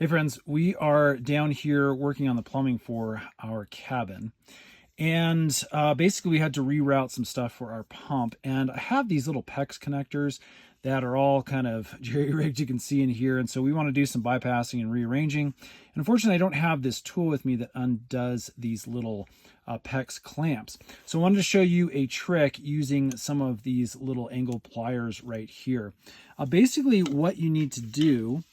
Hey friends, we are down here working on the plumbing for our cabin. And basically we had to reroute some stuff for our pump. And I have these little PEX connectors that are all kind of jerry-rigged, you can see in here. And so we want to do some bypassing and rearranging. And unfortunately, I don't have this tool with me that undoes these little PEX clamps. So I wanted to show you a trick using some of these little angle pliers right here. Basically, what you need to do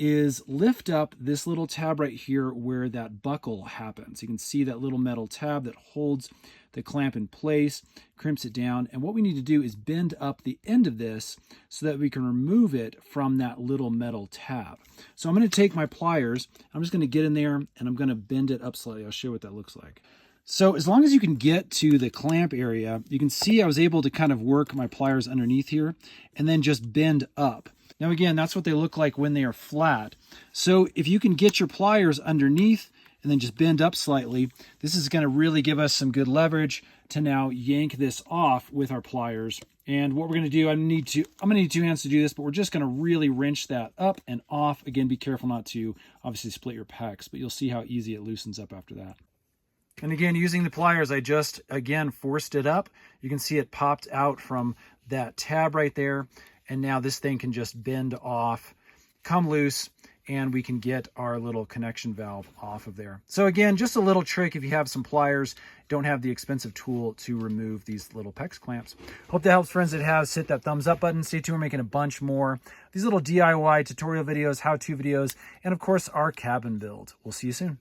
is lift up this little tab right here where that buckle happens. You can see that little metal tab that holds the clamp in place, crimps it down, and what we need to do is bend up the end of this so that we can remove it from that little metal tab. So I'm going to take my pliers, I'm just going to get in there and I'm going to bend it up slightly. I'll show you what that looks like. So as long as you can get to the clamp area, you can see I was able to kind of work my pliers underneath here and then just bend up. Now again, that's what they look like when they are flat. So if you can get your pliers underneath and then just bend up slightly, this is going to really give us some good leverage to now yank this off with our pliers. And what we're going to do, I'm going to need two hands to do this, but we're just going to really wrench that up and off. Again, be careful not to obviously split your PEX, but you'll see how easy it loosens up after that. And again, using the pliers, I just, again, forced it up. You can see it popped out from that tab right there. And now this thing can just bend off, come loose, and we can get our little connection valve off of there. So again, just a little trick if you have some pliers, don't have the expensive tool to remove these little PEX clamps. Hope that helps, friends. It has. Hit that thumbs up button. Stay tuned. We're making a bunch more. These little DIY tutorial videos, how-to videos, and of course, our cabin build. We'll see you soon.